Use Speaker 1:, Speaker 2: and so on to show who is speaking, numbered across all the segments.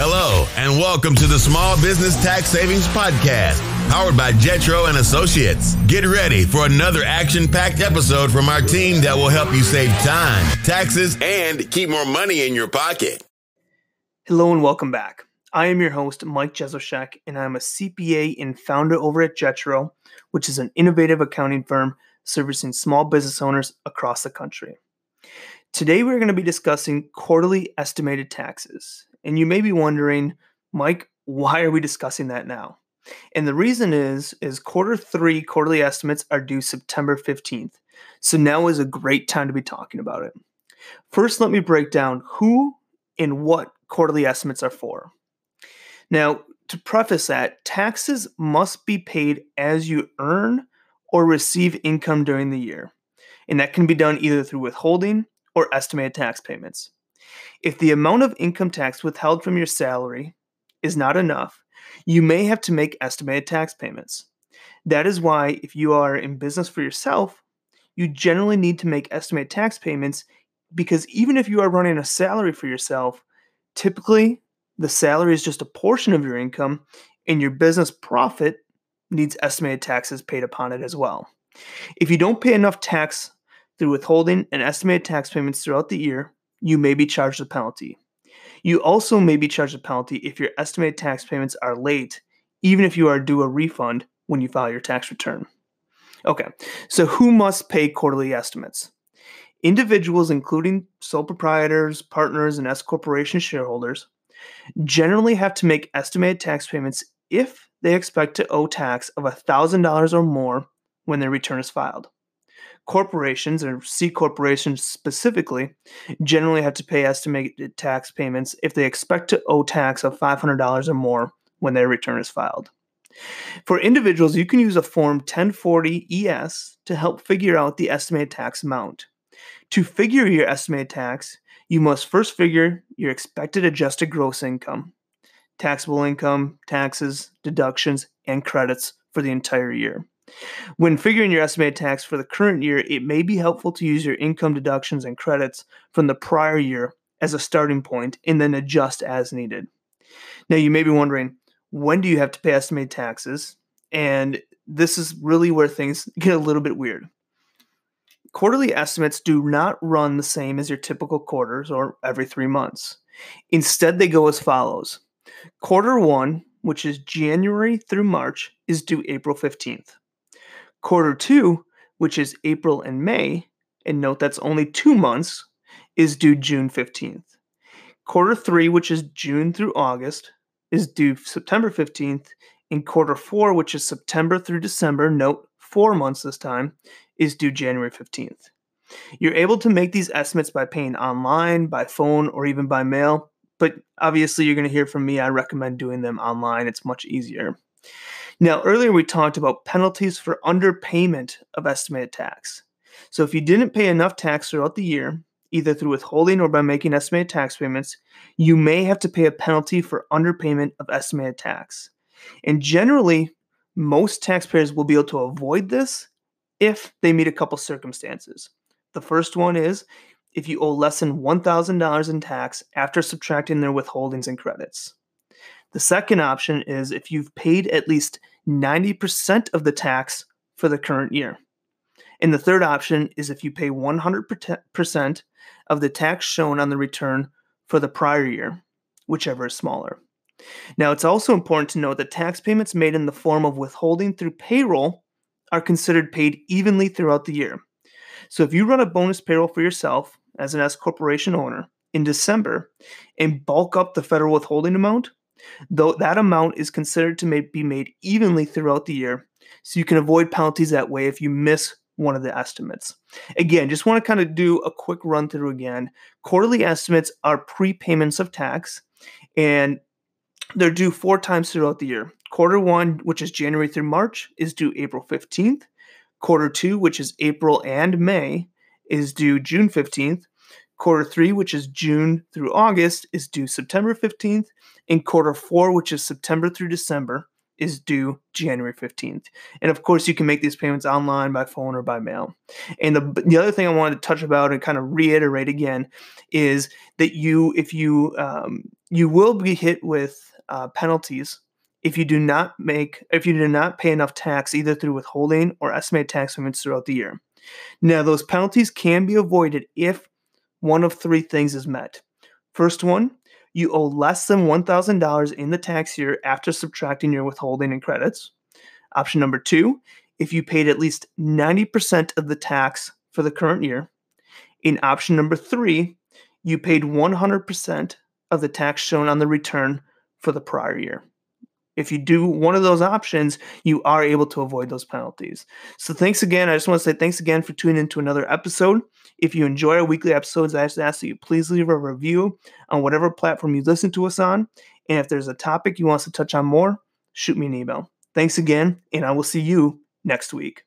Speaker 1: Hello, and welcome to the Small Business Tax Savings Podcast, powered by Jetro and Associates. Get ready for another action-packed episode from our team that will help you save time, taxes, and keep more money in your pocket.
Speaker 2: Hello and welcome back. I am your host, Mike Jesowshek, and I'm a CPA and founder over at Jetro, which is an innovative accounting firm servicing small business owners across the country. Today, we're going to be discussing quarterly estimated taxes. And you may be wondering, Mike, why are we discussing that now? And the reason is quarter three quarterly estimates are due September 15th. So now is a great time to be talking about it. First, let me break down who and what quarterly estimates are for. Now, to preface that, taxes must be paid as you earn or receive income during the year. And that can be done either through withholding or estimated tax payments. If the amount of income tax withheld from your salary is not enough, you may have to make estimated tax payments. That is why if you are in business for yourself, you generally need to make estimated tax payments because even if you are running a salary for yourself, typically the salary is just a portion of your income and your business profit needs estimated taxes paid upon it as well. If you don't pay enough tax through withholding and estimated tax payments throughout the year, you may be charged a penalty. You also may be charged a penalty if your estimated tax payments are late, even if you are due a refund when you file your tax return. Okay, so who must pay quarterly estimates? Individuals, including sole proprietors, partners, and S corporation shareholders, generally have to make estimated tax payments if they expect to owe tax of $1,000 or more when their return is filed. Corporations, or C corporations specifically, generally have to pay estimated tax payments if they expect to owe tax of $500 or more when their return is filed. For individuals, you can use a Form 1040-ES to help figure out the estimated tax amount. To figure your estimated tax, you must first figure your expected adjusted gross income, taxable income, taxes, deductions, and credits for the entire year. When figuring your estimated tax for the current year, it may be helpful to use your income deductions and credits from the prior year as a starting point and then adjust as needed. Now, you may be wondering, when do you have to pay estimated taxes? And this is really where things get a little bit weird. Quarterly estimates do not run the same as your typical quarters or every 3 months. Instead, they go as follows. Quarter 1, which is January through March, is due April 15th. Quarter 2, which is April and May, and note that's only 2 months, is due June 15th. Quarter 3, which is June through August, is due September 15th, and Quarter 4, which is September through December, note 4 months this time, is due January 15th. You're able to make these estimates by paying online, by phone, or even by mail, but obviously you're going to hear from me. I recommend doing them online. It's much easier. Now, earlier we talked about penalties for underpayment of estimated tax. So if you didn't pay enough tax throughout the year, either through withholding or by making estimated tax payments, you may have to pay a penalty for underpayment of estimated tax. And generally, most taxpayers will be able to avoid this if they meet a couple circumstances. The first one is if you owe less than $1,000 in tax after subtracting their withholdings and credits. The second option is if you've paid at least 90% of the tax for the current year. And the third option is if you pay 100% of the tax shown on the return for the prior year, whichever is smaller. Now, it's also important to note that tax payments made in the form of withholding through payroll are considered paid evenly throughout the year. So if you run a bonus payroll for yourself as an S corporation owner in December and bulk up the federal withholding amount, though that amount is considered to be made evenly throughout the year, so you can avoid penalties that way if you miss one of the estimates. Again, just want to kind of do a quick run through again. Quarterly estimates are prepayments of tax, and they're due 4 times throughout the year. Quarter 1, which is January through March, is due April 15th. Quarter 2, which is April and May, is due June 15th. Quarter 3, which is June through August, is due September 15th. And Quarter 4, which is September through December, is due January 15th. And of course, you can make these payments online, by phone, or by mail. And the other thing I wanted to touch about and kind of reiterate again is that you will be hit with penalties if you do not pay enough tax, either through withholding or estimated tax payments throughout the year. Now, those penalties can be avoided if one of three things is met. First one, you owe less than $1,000 in the tax year after subtracting your withholding and credits. Option number two, if you paid at least 90% of the tax for the current year. In option number three, you paid 100% of the tax shown on the return for the prior year. If you do one of those options, you are able to avoid those penalties. So thanks again. I just want to say thanks again for tuning into another episode. If you enjoy our weekly episodes, I just ask that you please leave a review on whatever platform you listen to us on. And if there's a topic you want us to touch on more, shoot me an email. Thanks again, and I will see you next week.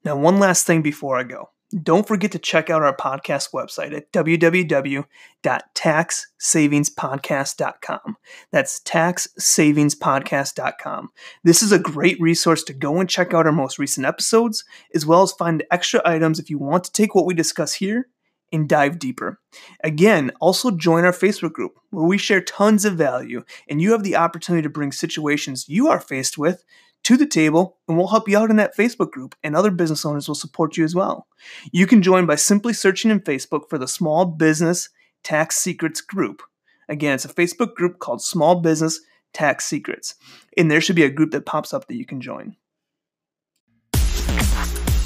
Speaker 2: Now, one last thing before I go. Don't forget to check out our podcast website at www.taxsavingspodcast.com. That's taxsavingspodcast.com. This is a great resource to go and check out our most recent episodes, as well as find extra items if you want to take what we discuss here and dive deeper. Again, also join our Facebook group where we share tons of value, and you have the opportunity to bring situations you are faced with to the table, and we'll help you out in that Facebook group, and other business owners will support you as well. You can join by simply searching in Facebook for the Small Business Tax Secrets group. Again, it's a Facebook group called Small Business Tax Secrets, and there should be a group that pops up that you can join.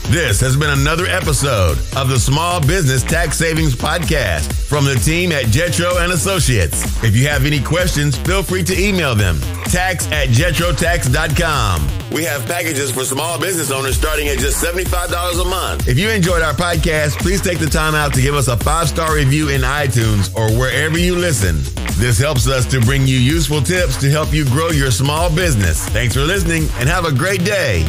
Speaker 1: This has been another episode of the Small Business Tax Savings Podcast from the team at Jetro & Associates. If you have any questions, feel free to email them. tax@jetrotax.com. We have packages for small business owners starting at just $75 a month. If you enjoyed our podcast, please take the time out to give us a 5-star review in iTunes or wherever you listen. This helps us to bring you useful tips to help you grow your small business. Thanks for listening and have a great day.